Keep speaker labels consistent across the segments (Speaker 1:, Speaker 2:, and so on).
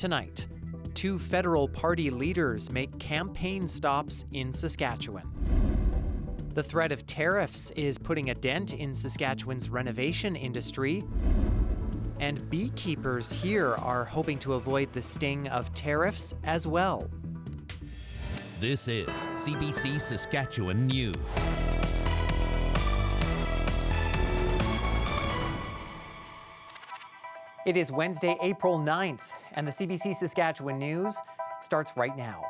Speaker 1: tonight. Two federal party leaders make campaign stops in Saskatchewan. The threat of tariffs is putting a dent in Saskatchewan's renovation industry. And beekeepers here are hoping to avoid the sting of tariffs as well.
Speaker 2: This is CBC Saskatchewan News.
Speaker 1: It is Wednesday, April 9th, and the CBC Saskatchewan News starts right now.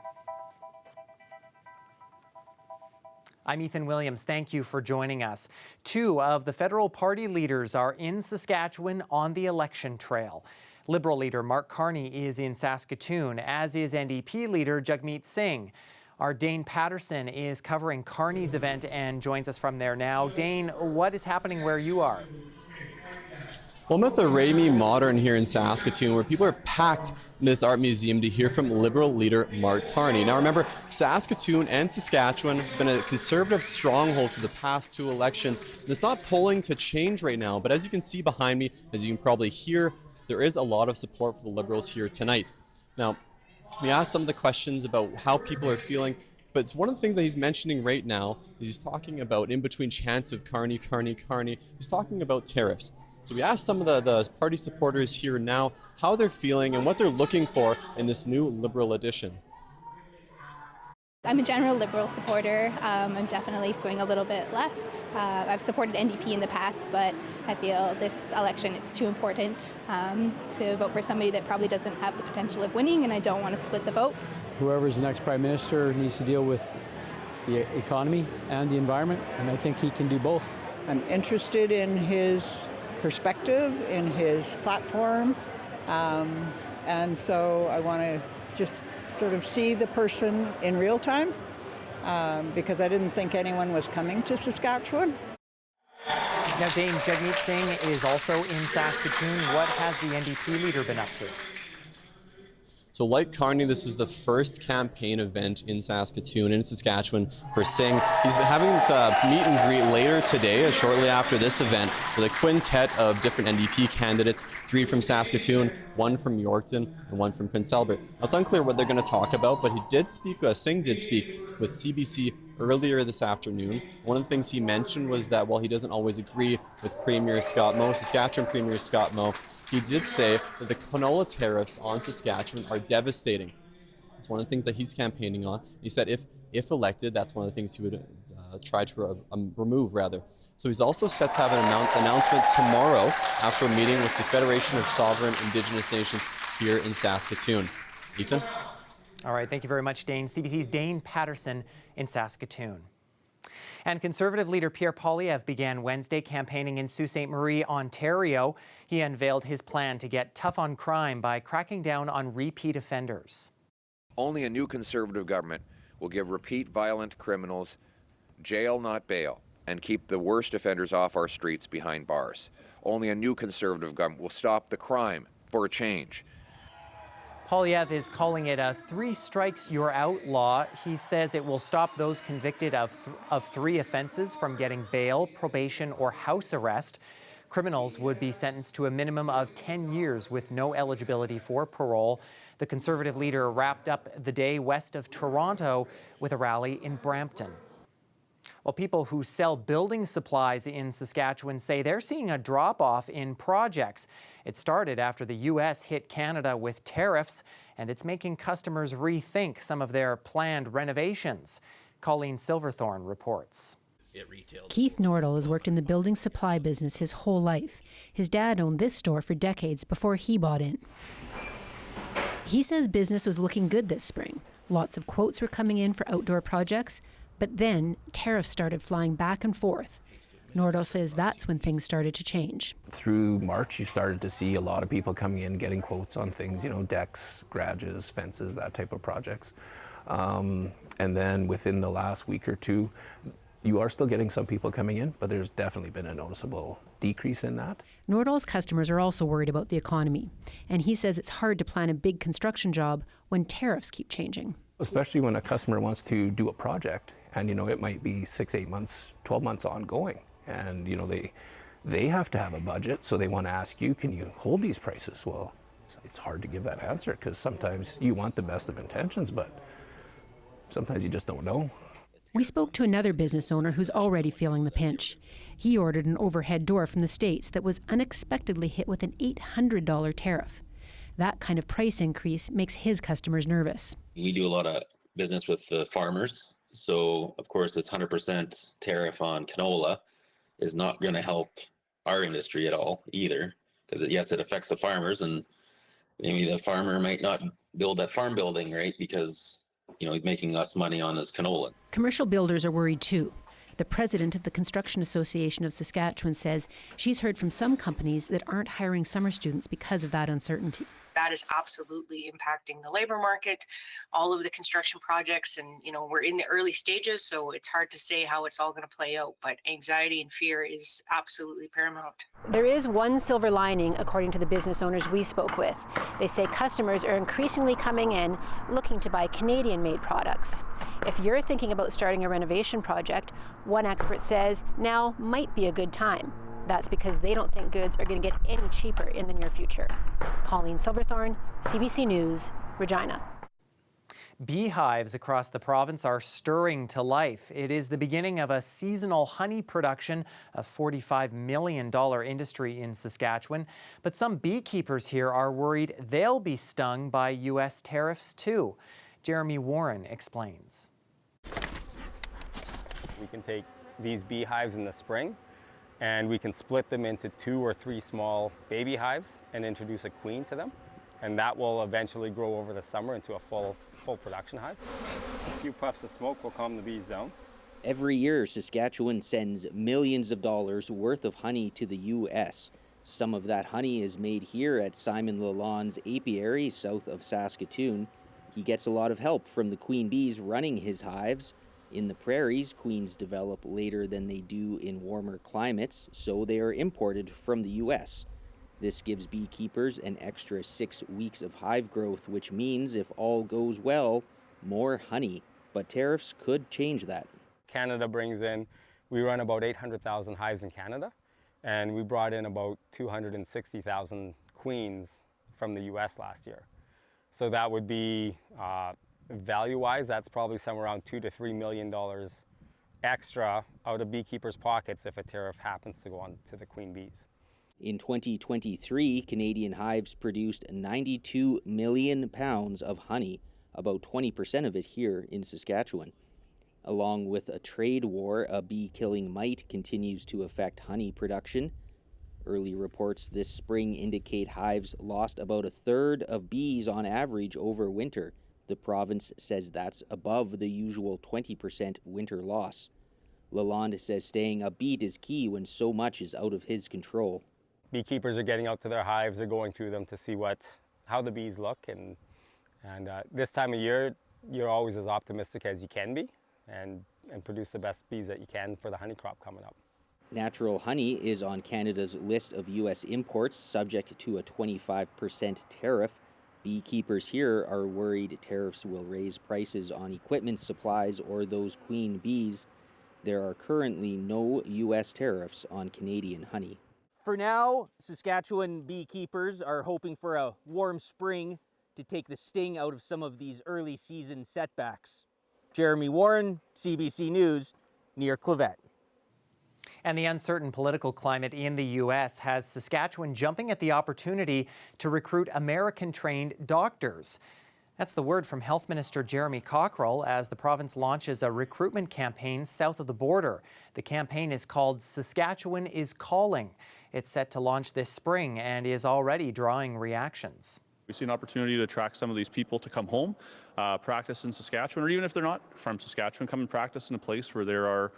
Speaker 1: I'm Ethan Williams. Thank you for joining us. Two of the federal party leaders are in Saskatchewan on the election trail. Liberal leader Mark Carney is in Saskatoon, as is NDP leader Jagmeet Singh. Our Dane Patterson is covering Carney's event and joins us from there now. Dane, what is happening where you are?
Speaker 3: Well, I'm at the Ramey Modern here in Saskatoon, where people are packed in this art museum to hear from Liberal leader Mark Carney. Now remember, Saskatoon and Saskatchewan has been a conservative stronghold for the past two elections. And it's not polling to change right now, but as you can see behind me, as you can probably hear, there is a lot of support for the Liberals here tonight. Now, we asked some of the questions about how people are feeling, but it's one of the things that he's mentioning right now is he's talking about in between chants of Carney, he's talking about tariffs. So we asked some of the party supporters here now how they're feeling and what they're looking for in this new Liberal edition.
Speaker 4: I'm a general Liberal supporter. I'm definitely swing a little bit left. I've supported NDP in the past, but I feel this election it's too important to vote for somebody that probably doesn't have the potential of winning, and I don't want to split the vote.
Speaker 5: Whoever's the next Prime Minister needs to deal with the economy and the environment, and I think he can do both.
Speaker 6: I'm interested in his perspective, in his platform, and so I want to just sort of see the person in real time because I didn't think anyone was coming to Saskatchewan.
Speaker 1: Now, Dane, Jagmeet Singh is also in Saskatoon. What has the NDP leader been up to?
Speaker 3: So like Carney, this is the first campaign event in Saskatoon and Saskatchewan for Singh. He's been having a meet and greet later today, shortly after this event, with a quintet of different NDP candidates, 3 from Saskatoon, 1 from Yorkton, and 1 from Prince Albert. Now, it's unclear what they're going to talk about, but he did speak, Singh did speak with CBC earlier this afternoon. One of the things he mentioned was that while he doesn't always agree with Premier Scott Moe, Saskatchewan Premier Scott Moe, he did say that the canola tariffs on Saskatchewan are devastating. It's one of the things that he's campaigning on. He said if elected, that's one of the things he would try to remove, rather. So he's also set to have an announcement tomorrow after a meeting with the Federation of Sovereign Indigenous Nations here in Saskatoon. Ethan?
Speaker 1: All right, thank you very much, Dane. CBC's Dane Patterson in Saskatoon. And Conservative leader Pierre Poilievre began Wednesday campaigning in Sault Ste. Marie, Ontario. He unveiled his plan to get tough on crime by cracking down on repeat offenders.
Speaker 7: Only a new Conservative government will give repeat violent criminals jail, not bail, and keep the worst offenders off our streets behind bars. Only a new Conservative government will stop the crime for a change.
Speaker 1: Poilievre is calling it a 3 strikes you're out law. He says it will stop those convicted of 3 offenses from getting bail, probation, or house arrest. Criminals would be sentenced to a minimum of 10 years with no eligibility for parole. The Conservative leader wrapped up the day west of Toronto with a rally in Brampton. Well, people who sell building supplies in Saskatchewan say they're seeing a drop-off in projects. It started after the U.S. hit Canada with tariffs, and it's making customers rethink some of their planned renovations. Colleen Silverthorne reports.
Speaker 8: Keith Nordell has worked in the building supply business his whole life. His dad owned this store for decades before he bought in. He says business was looking good this spring. Lots of quotes were coming in for outdoor projects, but then tariffs started flying back and forth. Nordell says that's when things started to change.
Speaker 9: Through March, you started to see a lot of people coming in, getting quotes on things, decks, garages, fences, that type of projects. And then within the last week or two, you are still getting some people coming in, but there's definitely been a noticeable decrease in that.
Speaker 8: Nordell's customers are also worried about the economy, and he says it's hard to plan a big construction job when tariffs keep changing.
Speaker 9: Especially when a customer wants to do a project, and it might be 6, 8 months, 12 months ongoing, and they have to have a budget, so they want to ask you, can you hold these prices? Well, It's hard to give that answer because sometimes you want the best of intentions, but sometimes you just don't know.
Speaker 8: We spoke to another business owner who's already feeling the pinch. He ordered an overhead door from the States that was unexpectedly hit with an $800 tariff. That kind of price increase makes his customers nervous.
Speaker 10: We do a lot of business with the farmers. So, of course, this 100% tariff on canola is not going to help our industry at all either. Because, yes, it affects the farmers, and maybe the farmer might not build that farm building, right? Because, he's making less money on his canola.
Speaker 8: Commercial builders are worried too. The president of the Construction Association of Saskatchewan says she's heard from some companies that aren't hiring summer students because of that uncertainty.
Speaker 11: That is absolutely impacting the labor market, all of the construction projects, and we're in the early stages, so it's hard to say how it's all going to play out, but anxiety and fear is absolutely paramount.
Speaker 8: There is one silver lining, according to the business owners we spoke with. They say customers are increasingly coming in looking to buy Canadian-made products. If you're thinking about starting a renovation project, one expert says now might be a good time. That's because they don't think goods are going to get any cheaper in the near future. Colleen Silverthorne, CBC News, Regina.
Speaker 1: Beehives across the province are stirring to life. It is the beginning of a seasonal honey production, a $45 million industry in Saskatchewan. But some beekeepers here are worried they'll be stung by U.S. tariffs too. Jeremy Warren explains.
Speaker 12: We can take these beehives in the spring and we can split them into 2 or 3 small baby hives and introduce a queen to them. And that will eventually grow over the summer into a full production hive. A few puffs of smoke will calm the bees down.
Speaker 13: Every year, Saskatchewan sends millions of dollars worth of honey to the U.S. Some of that honey is made here at Simon Lalonde's apiary south of Saskatoon. He gets a lot of help from the queen bees running his hives. In the prairies, queens develop later than they do in warmer climates, so they are imported from the U.S. This gives beekeepers an extra 6 weeks of hive growth, which means if all goes well, more honey. But tariffs could change that.
Speaker 12: Canada brings in, we run about 800,000 hives in Canada, and we brought in about 260,000 queens from the U.S. last year. So that would be, value-wise, that's probably somewhere around $2 to $3 million extra out of beekeepers' pockets if a tariff happens to go on to the queen bees.
Speaker 13: In 2023, Canadian hives produced 92 million pounds of honey, about 20% of it here in Saskatchewan. Along with a trade war, a bee-killing mite continues to affect honey production. Early reports this spring indicate hives lost about 1/3 of bees on average over winter. The province says that's above the usual 20% winter loss. Lalonde says staying upbeat is key when so much is out of his control.
Speaker 12: Beekeepers are getting out to their hives, they're going through them to see how the bees look, and this time of year, you're always as optimistic as you can be and produce the best bees that you can for the honey crop coming up.
Speaker 13: Natural honey is on Canada's list of U.S. imports, subject to a 25% tariff. Beekeepers here are worried tariffs will raise prices on equipment, supplies, or those queen bees. There are currently no U.S. tariffs on Canadian honey.
Speaker 14: For now, Saskatchewan beekeepers are hoping for a warm spring to take the sting out of some of these early season setbacks. Jeremy Warren, CBC News, near Clavet.
Speaker 1: And the uncertain political climate in the U.S. has Saskatchewan jumping at the opportunity to recruit American-trained doctors. That's the word from Health Minister Jeremy Cockrell as the province launches a recruitment campaign south of the border. The campaign is called Saskatchewan is Calling. It's set to launch this spring and is already drawing reactions.
Speaker 15: We see an opportunity to attract some of these people to come home, practice in Saskatchewan, or even if they're not from Saskatchewan, come and practice in a place where there are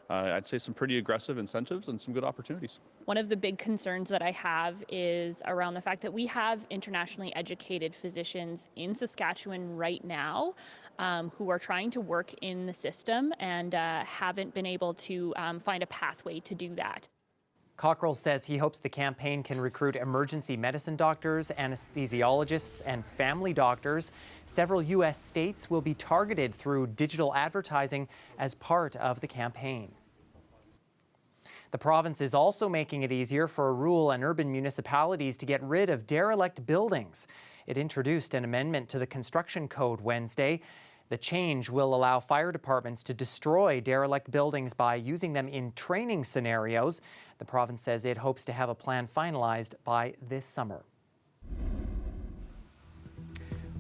Speaker 15: I'd say some pretty aggressive incentives and some good opportunities.
Speaker 16: One of the big concerns that I have is around the fact that we have internationally educated physicians in Saskatchewan right now who are trying to work in the system and haven't been able to find a pathway to do that.
Speaker 1: Cockrell says he hopes the campaign can recruit emergency medicine doctors, anesthesiologists, and family doctors. Several U.S. states will be targeted through digital advertising as part of the campaign. The province is also making it easier for rural and urban municipalities to get rid of derelict buildings. It introduced an amendment to the construction code Wednesday. The change will allow fire departments to destroy derelict buildings by using them in training scenarios. The province says it hopes to have a plan finalized by this summer.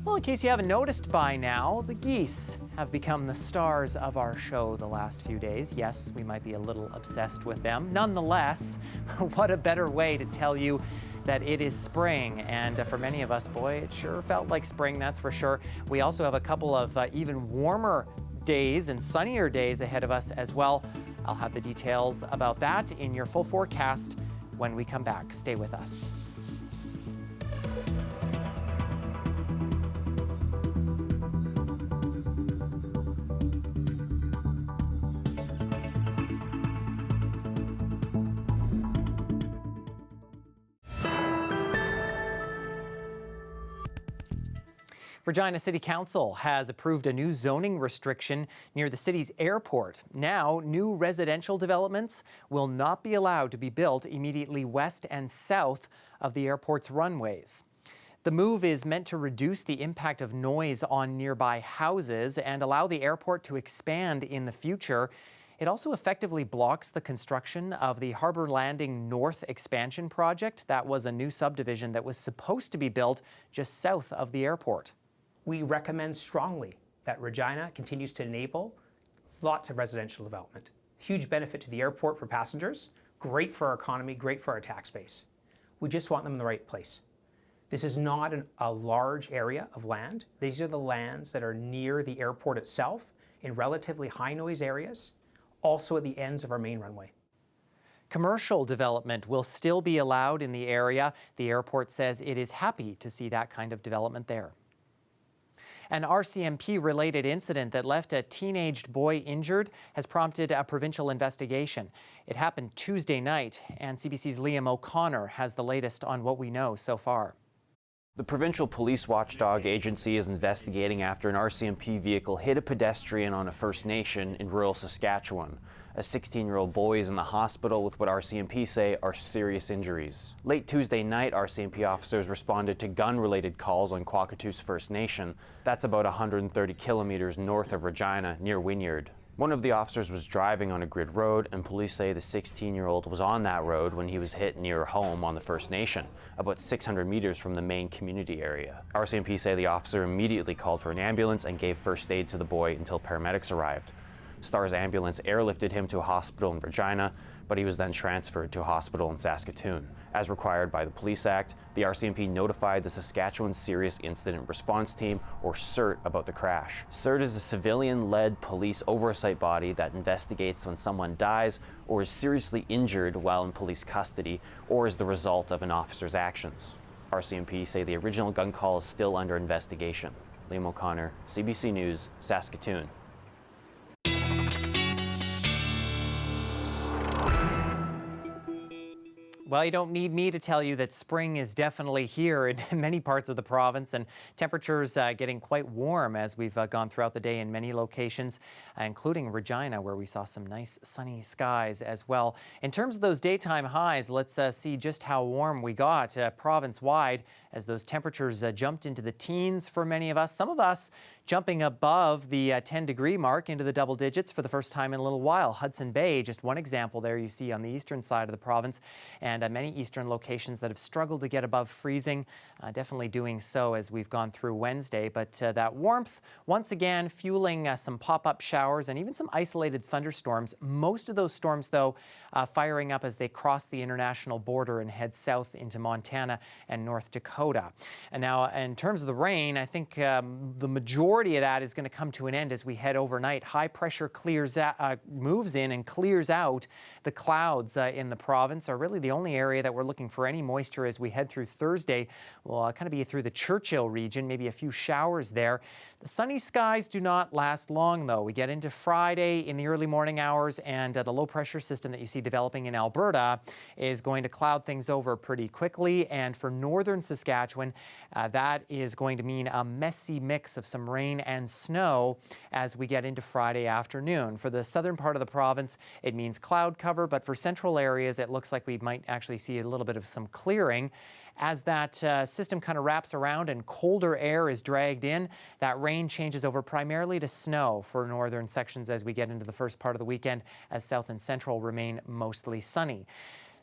Speaker 1: Well, in case you haven't noticed by now, the geese have become the stars of our show the last few days. Yes, we might be a little obsessed with them. Nonetheless, what a better way to tell you that it is spring, and for many of us, boy, it sure felt like spring, that's for sure. We also have a couple of even warmer days and sunnier days ahead of us as well. I'll have the details about that in your full forecast when we come back. Stay with us. Regina City Council has approved a new zoning restriction near the city's airport. Now, new residential developments will not be allowed to be built immediately west and south of the airport's runways. The move is meant to reduce the impact of noise on nearby houses and allow the airport to expand in the future. It also effectively blocks the construction of the Harbour Landing North expansion project. That was a new subdivision that was supposed to be built just south of the airport.
Speaker 17: We recommend strongly that Regina continues to enable lots of residential development. Huge benefit to the airport for passengers, great for our economy, great for our tax base. We just want them in the right place. This is not a large area of land. These are the lands that are near the airport itself in relatively high noise areas, also at the ends of our main runway.
Speaker 1: Commercial development will still be allowed in the area. The airport says it is happy to see that kind of development there. An RCMP-related incident that left a teenaged boy injured has prompted a provincial investigation. It happened Tuesday night, and CBC's Liam O'Connor has the latest on what we know so far.
Speaker 18: The provincial police watchdog agency is investigating after an RCMP vehicle hit a pedestrian on a First Nation in rural Saskatchewan. A 16-year-old boy is in the hospital with what RCMP say are serious injuries. Late Tuesday night, RCMP officers responded to gun-related calls on Kwakatoos First Nation. That's about 130 kilometers north of Regina, near Wynyard. One of the officers was driving on a grid road, and police say the 16-year-old was on that road when he was hit near home on the First Nation, about 600 meters from the main community area. RCMP say the officer immediately called for an ambulance and gave first aid to the boy until paramedics arrived. Star's ambulance airlifted him to a hospital in Regina, but he was then transferred to a hospital in Saskatoon. As required by the Police Act, the RCMP notified the Saskatchewan Serious Incident Response Team, or CERT, about the crash. CERT is a civilian-led police oversight body that investigates when someone dies or is seriously injured while in police custody or is the result of an officer's actions. RCMP say the original gun call is still under investigation. Liam O'Connor, CBC News, Saskatoon.
Speaker 1: Well, you don't need me to tell you that spring is definitely here in many parts of the province, and temperatures getting quite warm as we've gone throughout the day in many locations, including Regina, where we saw some nice sunny skies as well. In terms of those daytime highs, let's see just how warm we got province-wide as those temperatures jumped into the teens for many of us. Some of us jumping above the 10-degree mark into the double digits for the first time in a little while. Hudson Bay, just one example there you see on the eastern side of the province, and many eastern locations that have struggled to get above freezing, definitely doing so as we've gone through Wednesday. But that warmth, once again, fueling some pop-up showers and even some isolated thunderstorms. Most of those storms, though, firing up as they cross the international border and head south into Montana and North Dakota. And now, in terms of the rain, I think the majority of that is going to come to an end as we head overnight. High pressure moves in and clears out the clouds in the province. Are really the only only area that we're looking for any moisture as we head through Thursday will kind of be through the Churchill region, maybe a few showers there. The sunny skies do not last long, though. We get into Friday in the early morning hours, and the low pressure system that you see developing in Alberta is going to cloud things over pretty quickly. And for northern Saskatchewan, that is going to mean a messy mix of some rain and snow as we get into Friday afternoon. For the southern part of the province, it means cloud cover, but for central areas, it looks like we might actually see a little bit of some clearing. As that system kind of wraps around and colder air is dragged in, that rain changes over primarily to snow for northern sections as we get into the first part of the weekend, as south and central remain mostly sunny.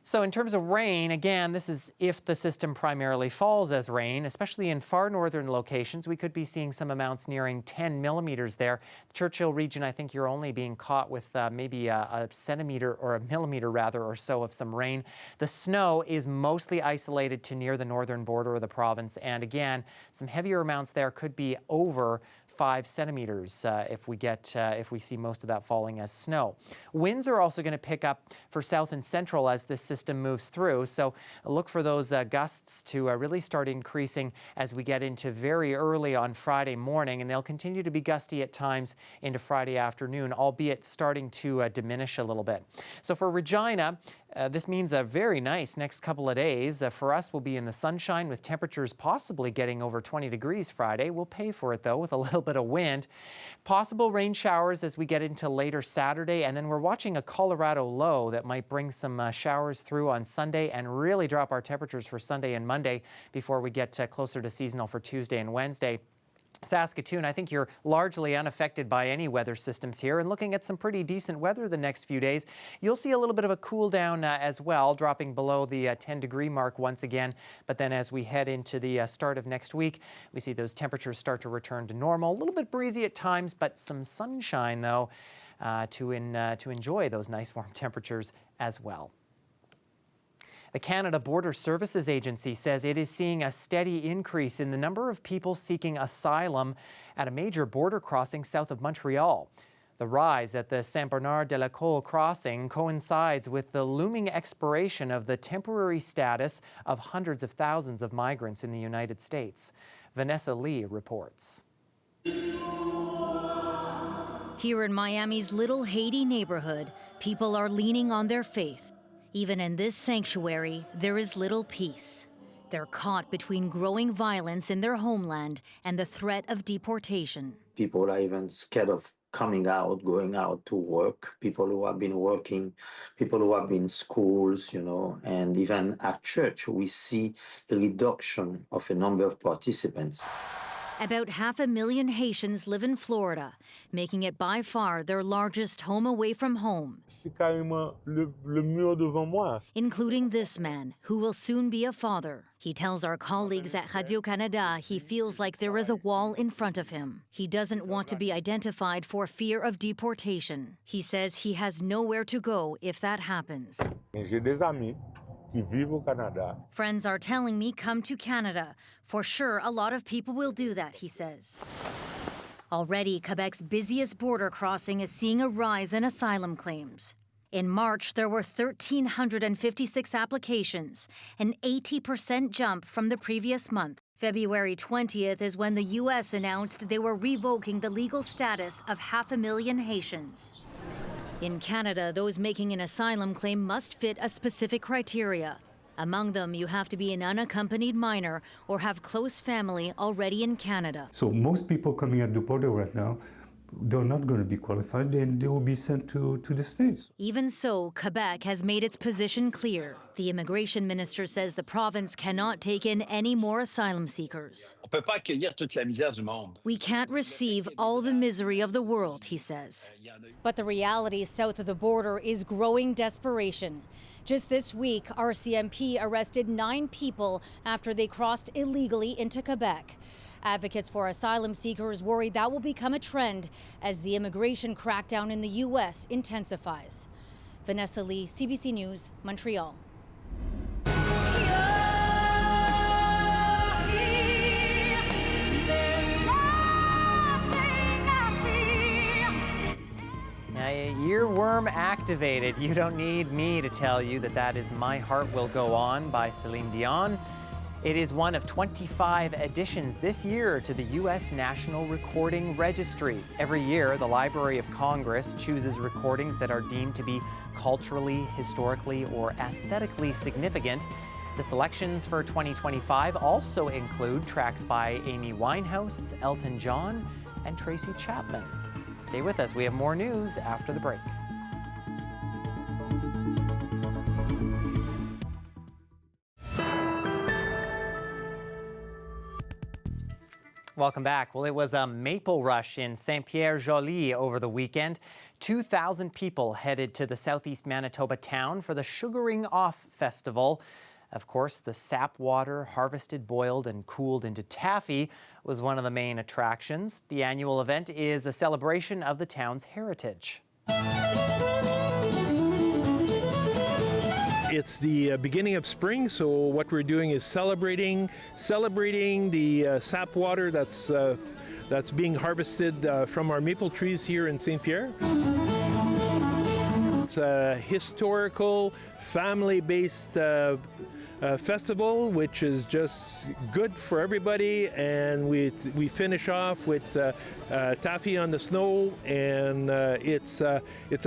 Speaker 1: So in terms of rain, again, this is if the system primarily falls as rain, especially in far northern locations. We could be seeing some amounts nearing 10 millimeters there. The Churchill region, I think you're only being caught with maybe a centimeter or a millimeter rather or so of some rain. The snow is mostly isolated to near the northern border of the province. And again, some heavier amounts there could be over 5 centimeters if we see most of that falling as snow. Winds are also going to pick up for south and central as this system moves through, so look for those gusts to really start increasing as we get into very early on Friday morning, and they'll continue to be gusty at times into Friday afternoon, albeit starting to diminish a little bit. So for Regina, this means a very nice next couple of days. For us, we'll be in the sunshine with temperatures possibly getting over 20 degrees Friday. We'll pay for it, though, with a little bit of wind. Possible rain showers as we get into later Saturday, and then we're watching a Colorado low that might bring some showers through on Sunday and really drop our temperatures for Sunday and Monday before we get closer to seasonal for Tuesday and Wednesday. Saskatoon, I think you're largely unaffected by any weather systems here, and looking at some pretty decent weather the next few days. You'll see a little bit of a cool down as well, dropping below the 10-degree mark once again. But then as we head into the start of next week, we see those temperatures start to return to normal. A little bit breezy at times, but some sunshine, though, to enjoy those nice warm temperatures as well. The Canada Border Services Agency says it is seeing a steady increase in the number of people seeking asylum at a major border crossing south of Montreal. The rise at the Saint-Bernard-de-la-Colle crossing coincides with the looming expiration of the temporary status of hundreds of thousands of migrants in the United States. Vanessa Lee reports.
Speaker 19: Here in Miami's Little Haiti neighborhood, people are leaning on their faith. Even in this sanctuary, there is little peace. They're caught between growing violence in their homeland and the threat of deportation.
Speaker 20: People are even scared of coming out, going out to work. People who have been working, people who have been in schools, and even at church, we see a reduction of a number of participants.
Speaker 19: About 500,000 Haitians live in Florida, making it by far their largest home away from home. Including this man, who will soon be a father. He tells our colleagues at Radio-Canada he feels like there is a wall in front of him. He doesn't want to be identified for fear of deportation. He says he has nowhere to go if that happens. Friends are telling me come to Canada. For sure, a lot of people will do that, he says. Already, Quebec's busiest border crossing is seeing a rise in asylum claims. In March, there were 1,356 applications, an 80% jump from the previous month. February 20th is when the U.S. announced they were revoking the legal status of 500,000 Haitians. In Canada, those making an asylum claim must fit a specific criteria. Among them, you have to be an unaccompanied minor or have close family already in Canada.
Speaker 21: So most people coming at the border right now, they're not going to be qualified, and they will be sent to the States.
Speaker 19: Even so, Quebec has made its position clear. The immigration minister says the province cannot take in any more asylum seekers. We can't receive all the misery of the world, he says. But the reality south of the border is growing desperation. Just this week, RCMP arrested 9 people after they crossed illegally into Quebec. Advocates for asylum seekers worry that will become a trend as the immigration crackdown in the U.S. intensifies. Vanessa Lee, CBC News, Montreal.
Speaker 1: A year worth worm activated. You don't need me to tell you that that is My Heart Will Go On by Celine Dion. It is one of 25 additions this year to the U.S. National Recording Registry. Every year, the Library of Congress chooses recordings that are deemed to be culturally, historically, or aesthetically significant. The selections for 2025 also include tracks by Amy Winehouse, Elton John, and Tracy Chapman. Stay with us. We have more news after the break. Welcome back. Well, it was a maple rush in Saint-Pierre-Joli over the weekend. 2,000 people headed to the southeast Manitoba town for the Sugaring Off Festival. Of course, the sap water, harvested, boiled, and cooled into taffy, was one of the main attractions. The annual event is a celebration of the town's heritage.
Speaker 2: It's the beginning of spring, so what we're doing is celebrating the sap water that's being harvested from our maple trees here in Saint-Pierre. It's a historical, family-based festival, which is just good for everybody, and we finish off with taffy on the snow, and it's a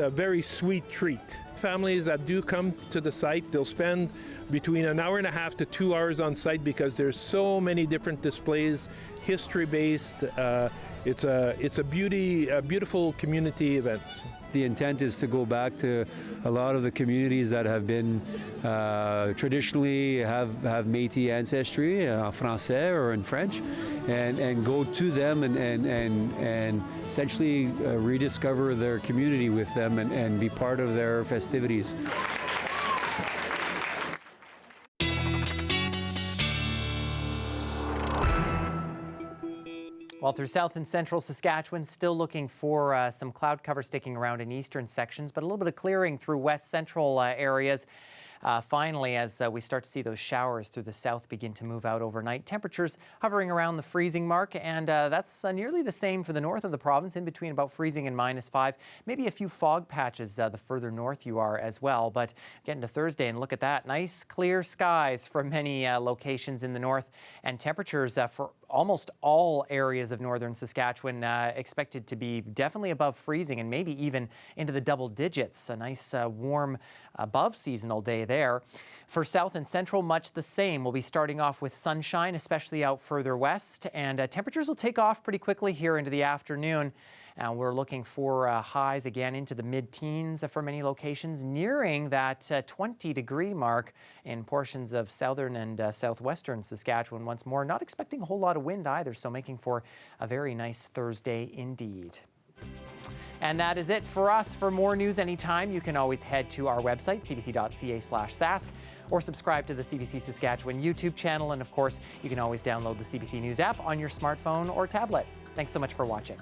Speaker 2: very sweet treat. Families that do come to the site, they'll spend between an hour and a half to 2 hours on site because there's so many different displays, history-based. It's a beautiful community event.
Speaker 5: The intent is to go back to a lot of the communities that have been traditionally have Métis ancestry, en français or in French, and go to them and essentially rediscover their community with them and be part of their festivities.
Speaker 1: Well, through south and central Saskatchewan, still looking for some cloud cover sticking around in eastern sections, but a little bit of clearing through west central areas. Finally, as we start to see those showers through the south begin to move out overnight, temperatures hovering around the freezing mark, and that's nearly the same for the north of the province, in between about freezing and -5. Maybe a few fog patches the further north you are as well, but getting to Thursday and look at that. Nice clear skies for many locations in the north, and temperatures for almost all areas of northern Saskatchewan expected to be definitely above freezing and maybe even into the double digits. A nice warm above seasonal day there. For south and central, much the same. We'll be starting off with sunshine, especially out further west, and temperatures will take off pretty quickly here into the afternoon. We're looking for highs again into the mid-teens for many locations, nearing that 20-degree mark in portions of southern and southwestern Saskatchewan once more. Not expecting a whole lot of wind either, so making for a very nice Thursday indeed. And that is it for us. For more news anytime, you can always head to our website, cbc.ca/sask, or subscribe to the CBC Saskatchewan YouTube channel. And of course, you can always download the CBC News app on your smartphone or tablet. Thanks so much for watching.